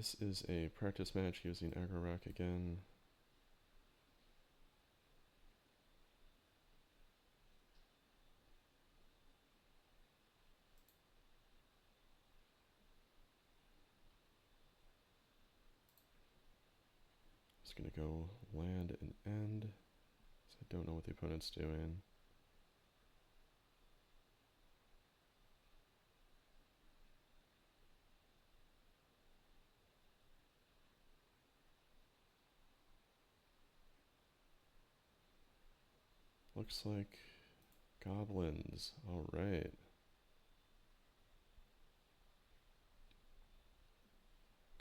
This is a practice match using Aggro again. Just gonna go land and end, so I don't know what the opponent's doing. Looks like Goblins. All right.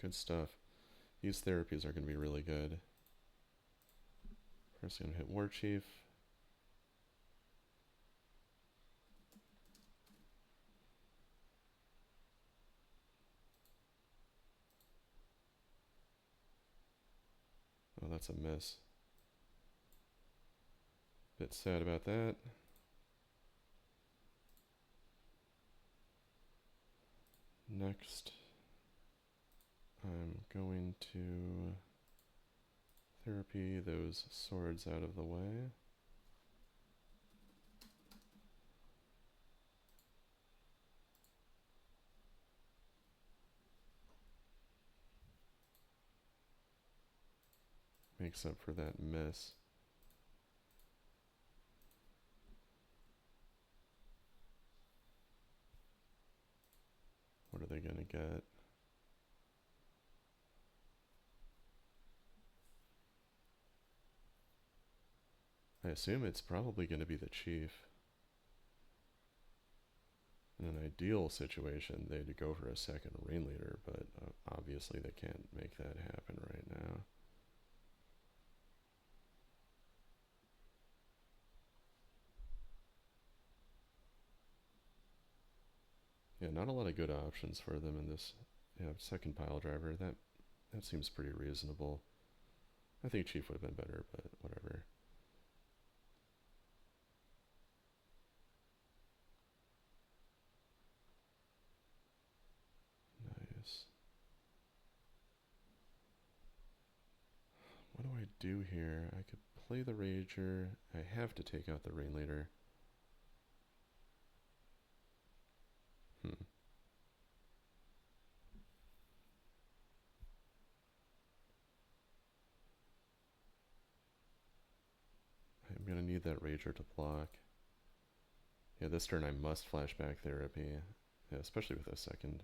Good stuff. These therapies are going to be really good. First, going to hit War Chief. Oh, that's a miss. Bit sad about that. Next, I'm going to therapy those swords out of the way. Makes up for that miss. What are they gonna get? I assume it's probably going to be the chief. In an ideal situation, they'd go for a second ringleader, but obviously they can't make that happen right now. Yeah, not a lot of good options for them in this. Yeah, second pile driver, that seems pretty reasonable. I think chief would have been better, but whatever. Nice. What do I do here? I could play the Rager. I have to take out the ringleader. I'm gonna need that Rager to block. Yeah, this turn I must flashback therapy. Yeah, especially with a second.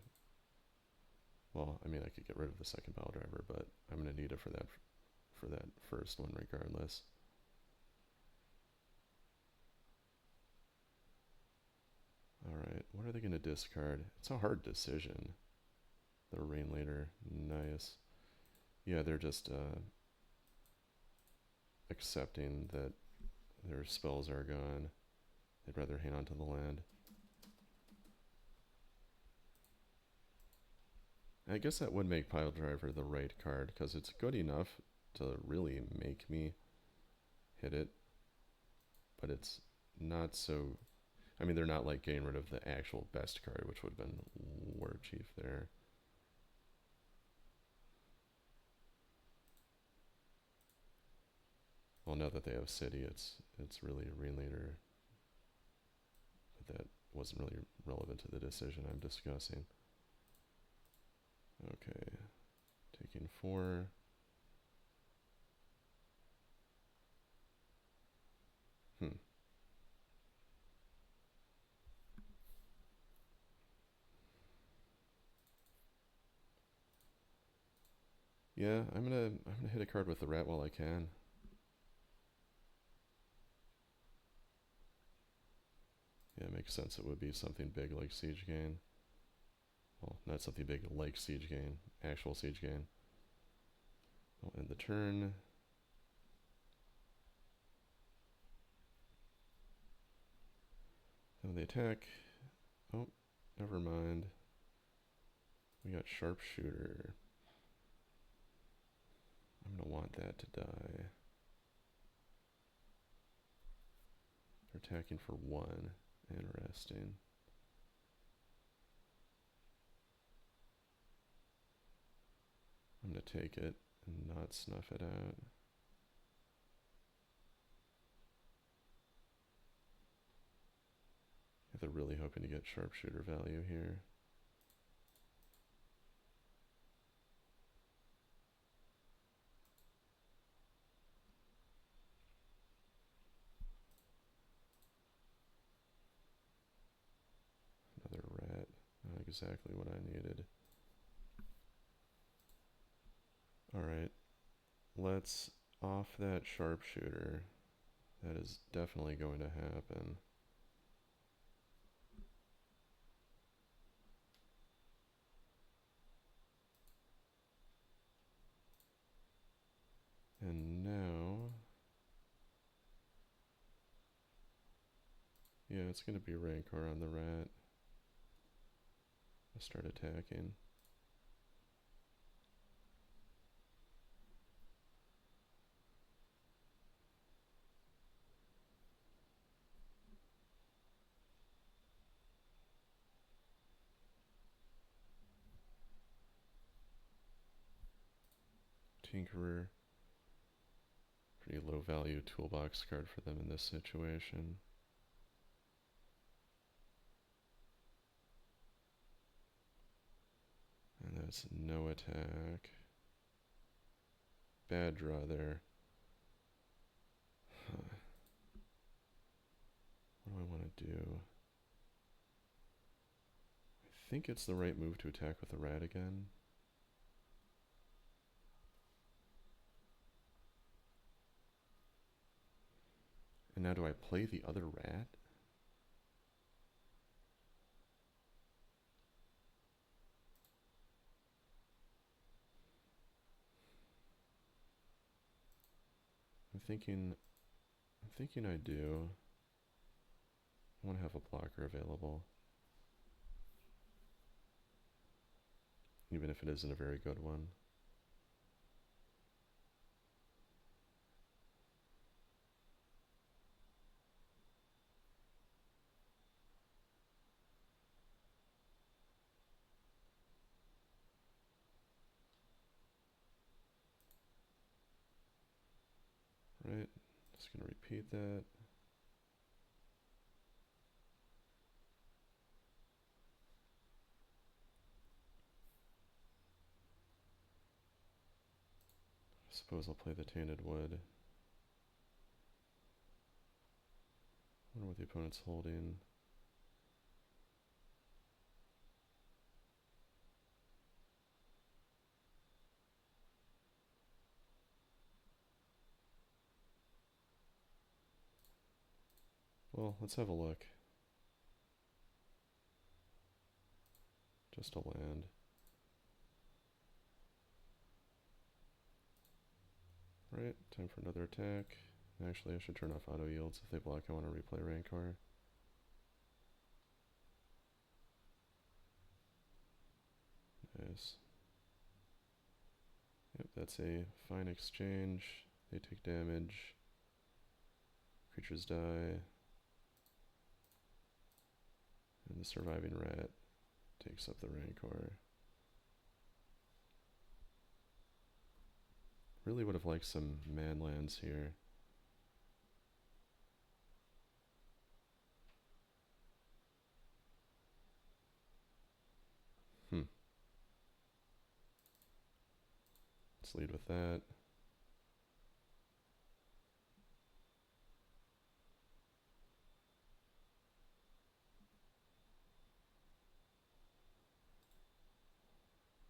Well, I mean, I could get rid of the second pile driver, but I'm gonna need it for that first one regardless. Alright, what are they gonna discard? It's a hard decision. The ringleader, nice. Yeah, they're just accepting that their spells are gone. They'd rather hang on to the land. I guess that would make Pile Driver the right card, because it's good enough to really make me hit it, but it's not so... I mean, they're not like getting rid of the actual best card, which would have been War Chief there. Well, now that they have City, it's really a ringleader. But that wasn't really relevant to the decision I'm discussing. Okay, taking 4. Yeah, I'm gonna hit a card with the rat while I can. Yeah, it makes sense. It would be something big like Siege Gain. Well, not something big like Siege Gain, actual Siege Gain. I'll end the turn. Then the attack. Oh, never mind. We got Sharpshooter. I'm gonna want that to die. They're attacking for 1. Interesting. take it and not snuff it out. If they're really hoping to get sharpshooter value here. Another rat. Not exactly what I needed. Alright, let's off that sharpshooter. That is definitely going to happen. And now, yeah, it's going to be Rancor on the rat. I'll start attacking. Tinkerer. Pretty low value toolbox card for them in this situation. And that's no attack. Bad draw there. Huh. What do I want to do? I think it's the right move to attack with the rat again. And now do I play the other rat? I'm thinking I do. I want to have a blocker available. Even if it isn't a very good one. Right, just gonna repeat that. I suppose I'll play the Tainted Wood. I wonder what the opponent's holding. Well, let's have a look. Just a land. Right, time for another attack. Actually, I should turn off auto yields. If they block, I want to replay Rancor. Nice. Yep, that's a fine exchange. They take damage. Creatures die. And the surviving rat takes up the Rancor. Really would have liked some man lands here. Let's lead with that.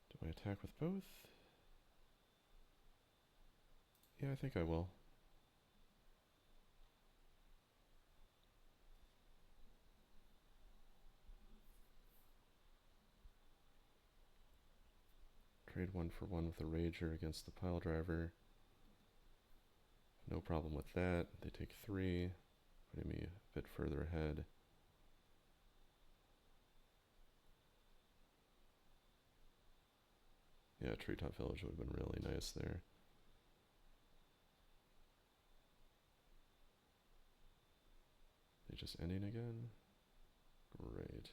Do I attack with both? Yeah, I think I will. Trade 1-for-1 with a Rager against the Pile Driver. No problem with that. They take 3, putting me a bit further ahead. Yeah, Treetop Village would have been really nice there. They just ending again? Great.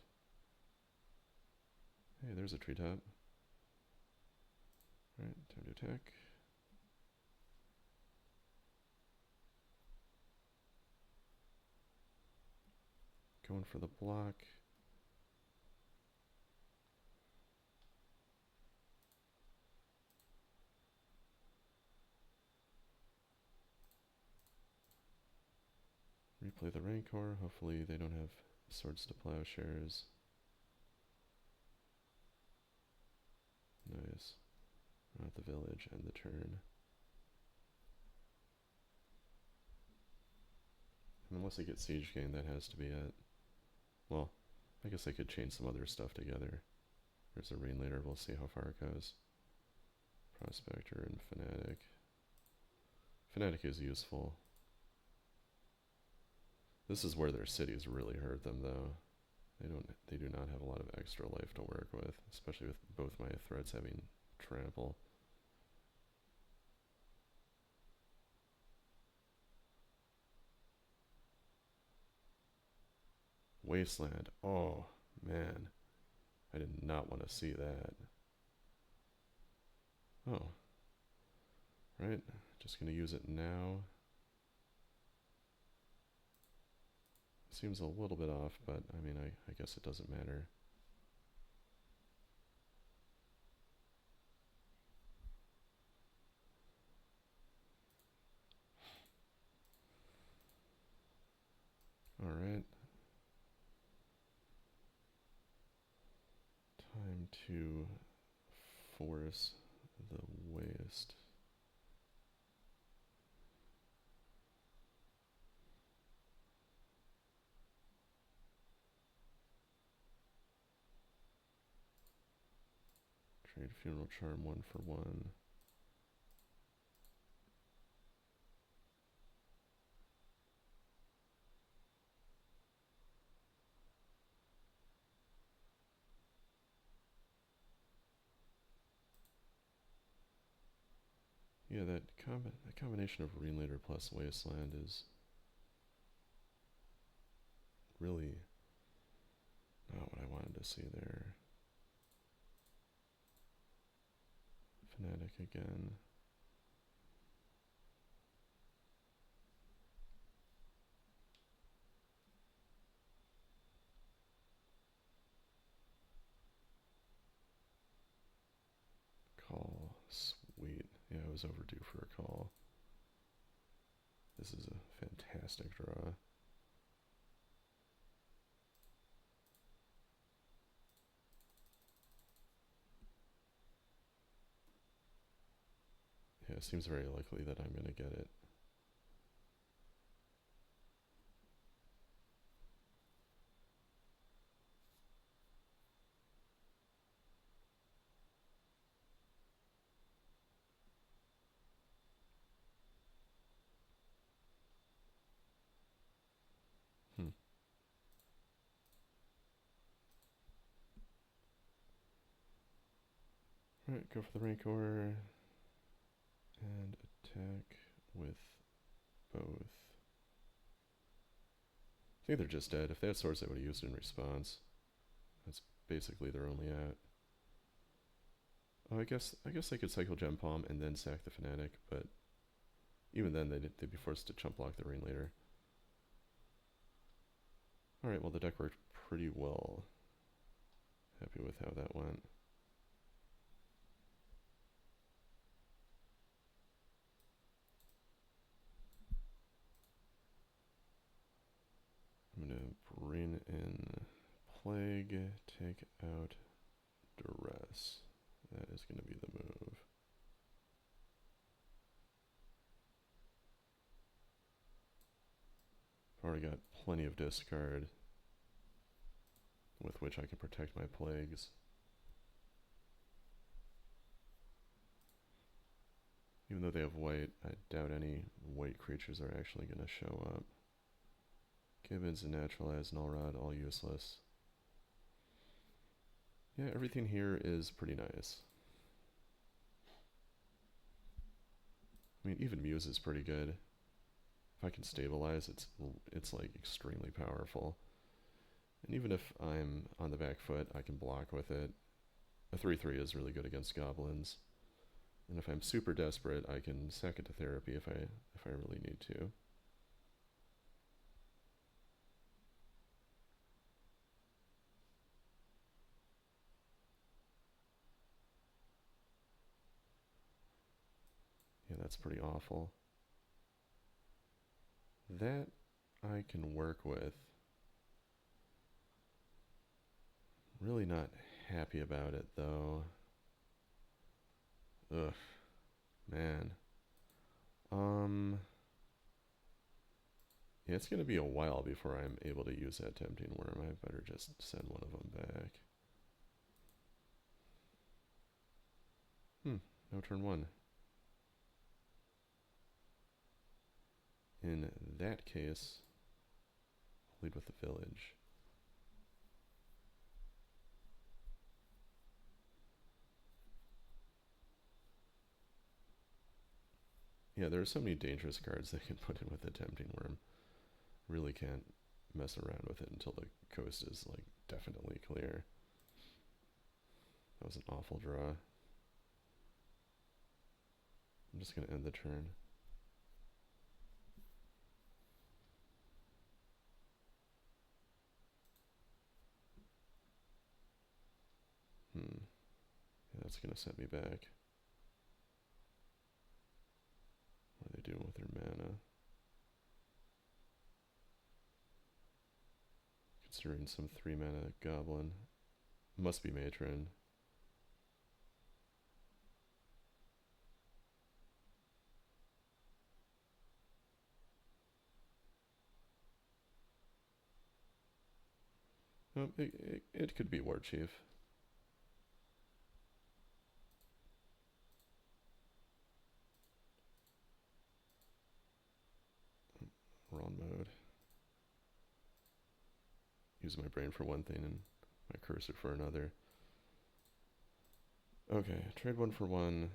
Hey, there's a treetop. Alright, time to attack. Going for the block. Replay the Rancor. Hopefully they don't have Swords to Plowshares. Nice. Not the village, end the turn. And unless I get Siege Gain, that has to be it. Well, I guess I could chain some other stuff together. There's a Rain later, we'll see how far it goes. Prospector and Fanatic. Fanatic is useful. This is where their cities really hurt them though. They do not have a lot of extra life to work with, especially with both my threats having trample. Wasteland. Oh, man. I did not want to see that. Oh. Right. Just going to use it now. Seems a little bit off, but I mean, I guess it doesn't matter. Alright. Time to force the waste. Trade Funeral Charm 1 for 1. Yeah, that combination of Ringleader plus Wasteland is really not what I wanted to see there. Fanatic again. Call. Sweet. Yeah, I was overdue for a call. This is a fantastic draw. Yeah, it seems very likely that I'm going to get it. Alright, go for the Rancor and attack with both. I think they're just dead. If they had swords, they would have used it in response. That's basically their only out. Oh, I guess they could cycle Gem Palm and then sack the Fanatic, but even then they'd be forced to chump block the Rain later. Alright, well the deck worked pretty well. Happy with how that went. I'm going to bring in Plague, take out Duress. That is going to be the move. I've already got plenty of discard with which I can protect my plagues. Even though they have white, I doubt any white creatures are actually going to show up. Gibbons and Naturalize, Nullrod, all useless. Yeah, everything here is pretty nice. I mean, even Muse is pretty good. If I can stabilize, it's like extremely powerful. And even if I'm on the back foot, I can block with it. A 3/3 is really good against Goblins. And if I'm super desperate, I can sack it to therapy if I really need to. Yeah, that's pretty awful. That I can work with. Really not happy about it though. Ugh, man. Yeah, it's gonna be a while before I'm able to use that tempting worm. I better just send one of them back. No turn one. In that case, I'll lead with the village. Yeah, there are so many dangerous cards they can put in with the tempting worm. Really can't mess around with it until the coast is like definitely clear. That was an awful draw. I'm just gonna end the turn. Yeah, that's gonna set me back. What are they doing with their mana? Considering some 3 mana goblin. Must be matron. Oh, it could be War Chief. Wrong mode. Use my brain for one thing and my cursor for another. Okay, trade 1 for 1.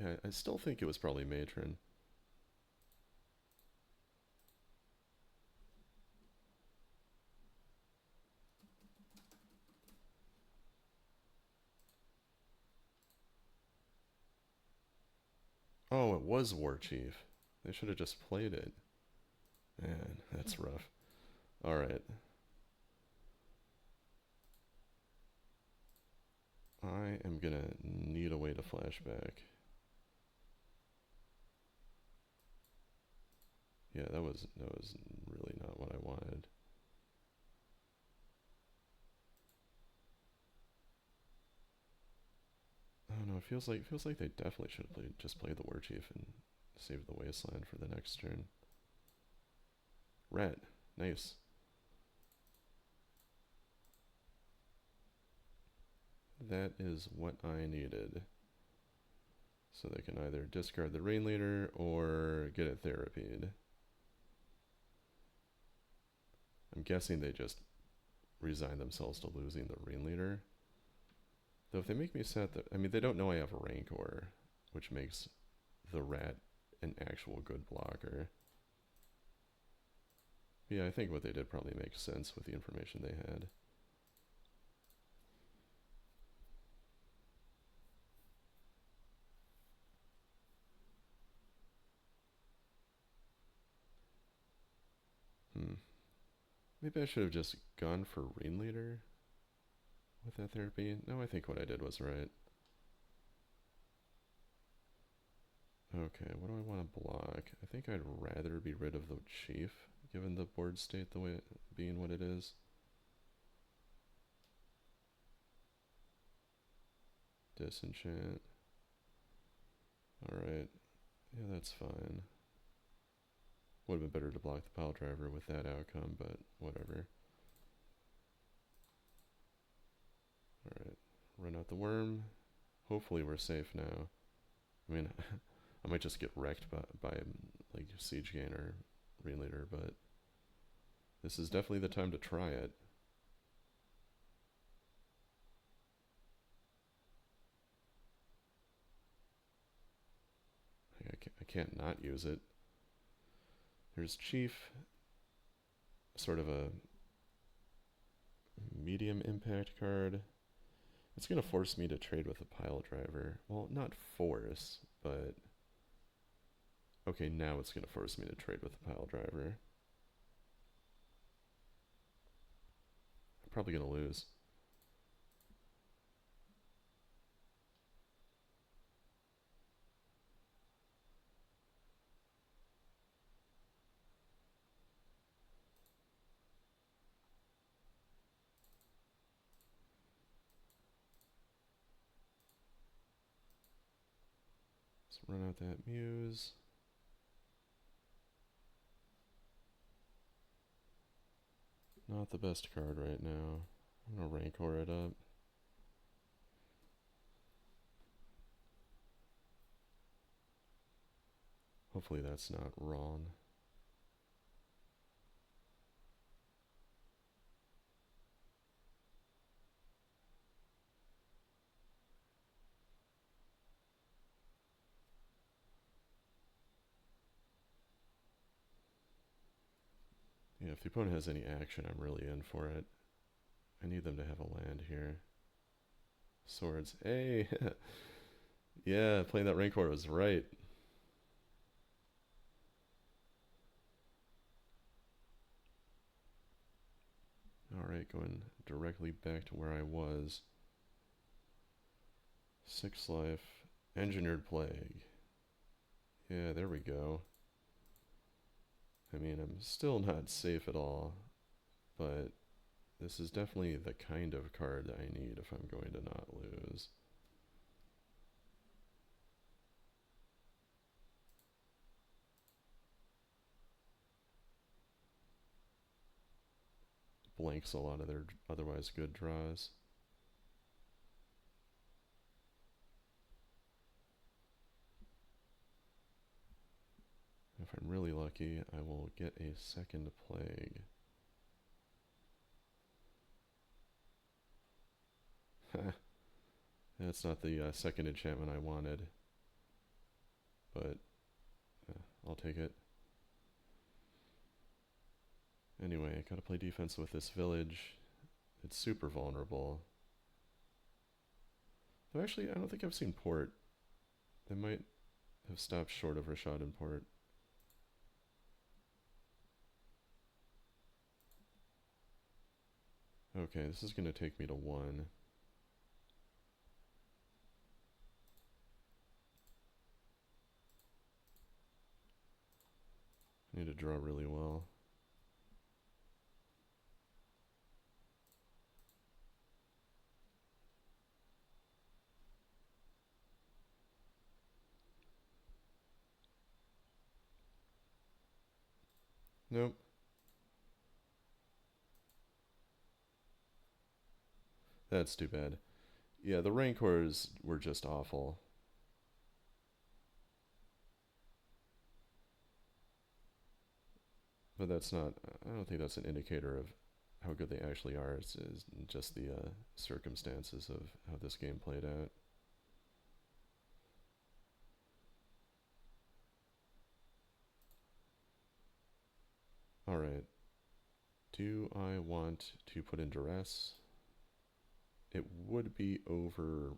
Yeah, I still think it was probably matron. Oh, it was War Chief. They should have just played it. Man, that's rough. Alright. I am gonna need a way to flashback. Yeah, that was really not what I wanted. I don't know, it feels like they definitely should have just played the War Chief and saved the Wasteland for the next turn. Rat. Nice. That is what I needed. So they can either discard the Rain Leader or get it therapied. I'm guessing they just resign themselves to losing the Rain Leader. Though if they make me set the... I mean, they don't know I have a Rancor, which makes the Rat an actual good blocker. Yeah, I think what they did probably makes sense with the information they had. Maybe I should have just gone for Rain Leader with that therapy. No, I think what I did was right. Okay, what do I want to block? I think I'd rather be rid of the Chief, given the board state the way it being what it is. Disenchant. Alright. Yeah, that's fine. Would have been better to block the pile driver with that outcome, but whatever. Alright. Run out the worm. Hopefully we're safe now. I mean, I might just get wrecked by like Siege Gain or Rain Leader, but this is definitely the time to try it. I can't not use it. There's Chief, sort of a medium impact card. It's going to force me to trade with a pile driver. Well, not force, but... Okay, now it's going to force me to trade with a pile driver. I'm probably going to lose. Let's run out that Muse. Not the best card right now. I'm going to Rancor it up. Hopefully that's not wrong. Yeah, if the opponent has any action, I'm really in for it. I need them to have a land here. Swords. Hey! Yeah, playing that Rancor was right. Alright, going directly back to where I was. 6 life. Engineered Plague. Yeah, there we go. I mean, I'm still not safe at all, but this is definitely the kind of card that I need if I'm going to not lose. Blanks a lot of their otherwise good draws. If I'm really lucky, I will get a second plague. That's not the second enchantment I wanted, but I'll take it. Anyway, I gotta play defense with this village. It's super vulnerable. Though actually, I don't think I've seen port. They might have stopped short of Rashad in port. Okay, this is going to take me to 1. I need to draw really well. Nope. That's too bad. Yeah, the Rancors were just awful. But that's not, I don't think that's an indicator of how good they actually are. It's just the circumstances of how this game played out. Alright. Do I want to put in duress? It would be over...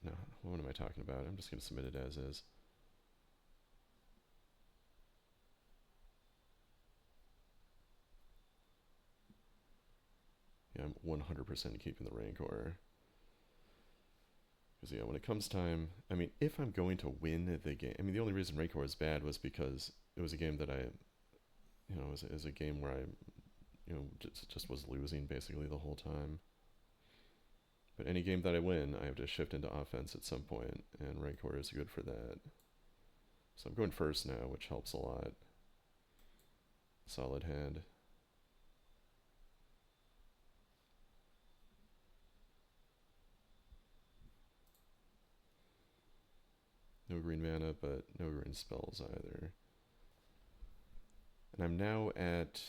No, what am I talking about? I'm just going to submit it as is. Yeah, I'm 100% keeping the Rancor. Because, yeah, when it comes time... I mean, if I'm going to win the game... I mean, the only reason Rancor was bad was because it was a game that I... You know, it was a game where I, you know, just was losing basically the whole time. But any game that I win, I have to shift into offense at some point, and Rancor is good for that. So I'm going first now, which helps a lot. Solid hand. No green mana, but no green spells either. And I'm now at...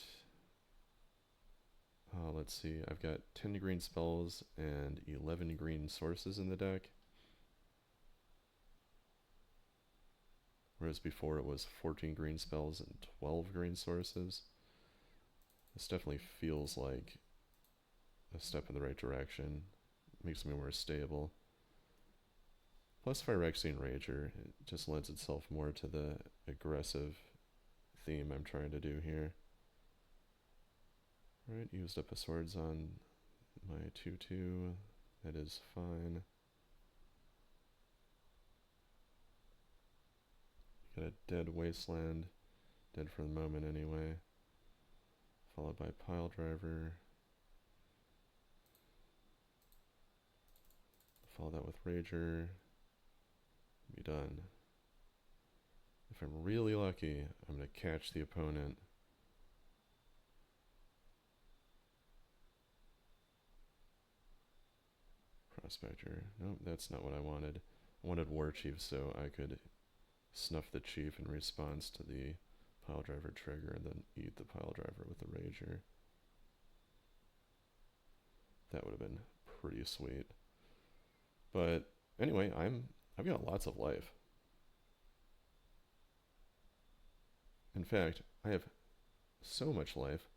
let's see, I've got 10 green spells and 11 green sources in the deck. Whereas before it was 14 green spells and 12 green sources. This definitely feels like a step in the right direction. Makes me more stable. Plus Phyrexian Rager, it just lends itself more to the aggressive theme I'm trying to do here. Alright, used up a swords on my 2-2. That is fine. Got a dead wasteland. Dead for the moment anyway. Followed by pile driver. Follow that with Rager. Be done. If I'm really lucky, I'm going to catch the opponent. Prospector. Nope, that's not what I wanted. I wanted War Chief so I could snuff the Chief in response to the pile driver trigger and then eat the pile driver with the Rager. That would have been pretty sweet. But anyway, I've got lots of life. In fact, I have so much life.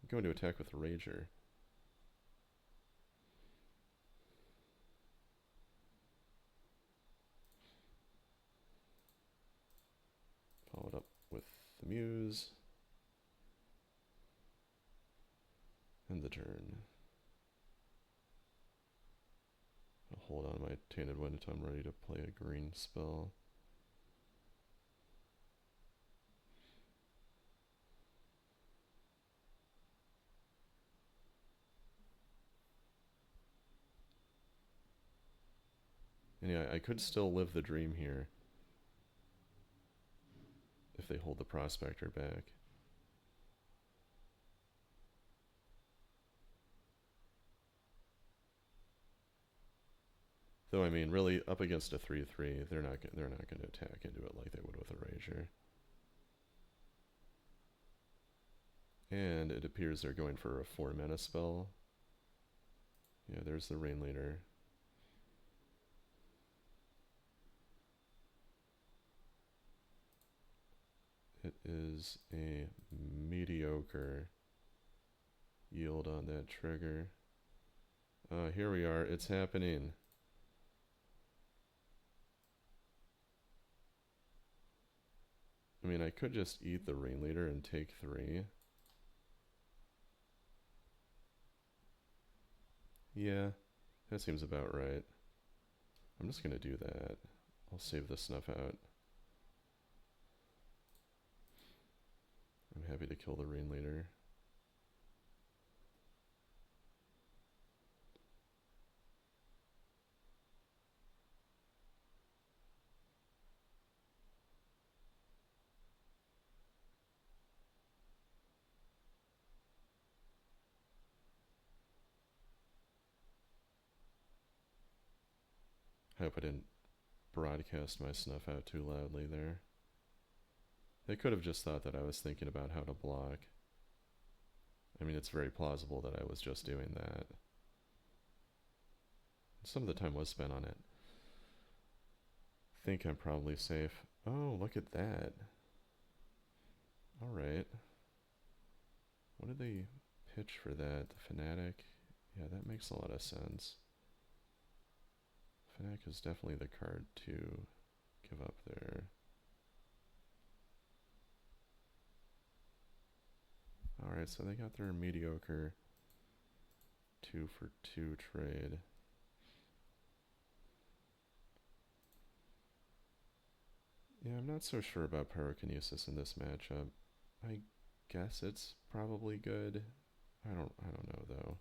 I'm going to attack with the Rager. Followed up with the Muse. And the turn. I'll hold on my Tainted Wind until I'm ready to play a green spell. And yeah, I could still live the dream here if they hold the Prospector back. Though I mean, really, up against a 3/3, they're not going to attack into it like they would with a Rager. And it appears they're going for a 4-mana spell. Yeah, there's the Rain Leader. It is a mediocre yield on that trigger. Here we are. It's happening. I mean, I could just eat the Rain Leader and take 3. Yeah, that seems about right. I'm just going to do that. I'll save the snuff out. I'm happy to kill the Rain Leader. I hope I didn't broadcast my snuff out too loudly there. They could have just thought that I was thinking about how to block. I mean, it's very plausible that I was just doing that. Some of the time was spent on it. I think I'm probably safe. Oh, look at that. Alright. What did they pitch for that? The Fanatic? Yeah, that makes a lot of sense. Fanatic is definitely the card to give up there. Alright, so they got their mediocre 2-for-2 trade. Yeah, I'm not so sure about Pyrokinesis in this matchup. I guess it's probably good. I don't know though.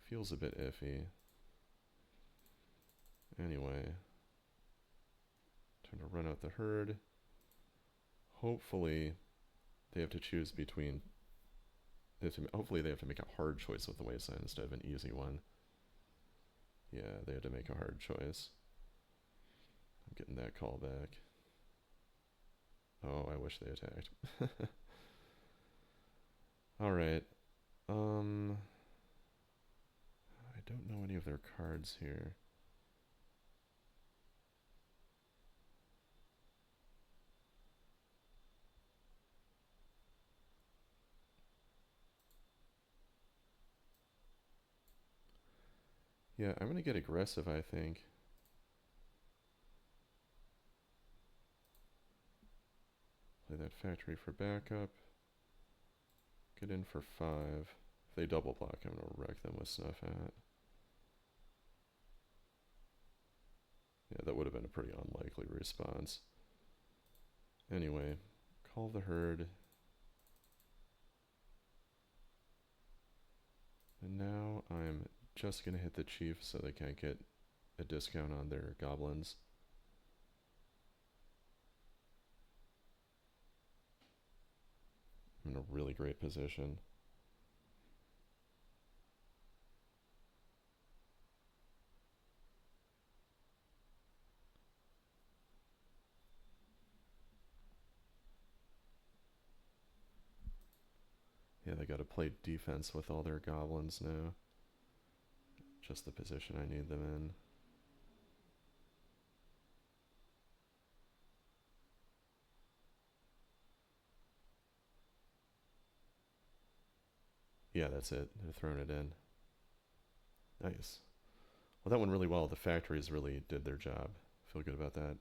Feels a bit iffy. Anyway, time to run out the herd. Hopefully, they have to choose between. Hopefully, they have to make a hard choice with the Wasteland instead of an easy one. Yeah, they had to make a hard choice. I'm getting that call back. Oh, I wish they attacked. Alright. I don't know any of their cards here. Yeah, I'm gonna get aggressive, I think. Play that factory for backup. Get in for 5. If they double block, I'm gonna wreck them with Snuff Hat. Yeah, that would have been a pretty unlikely response. Anyway, call the herd. And now I'm just gonna hit the chief so they can't get a discount on their goblins. I'm in a really great position. Yeah, they gotta play defense with all their goblins now. Just the position I need them in. Yeah, that's it. They're throwing it in. Nice. Well, that went really well. The factories really did their job. Feel good about that.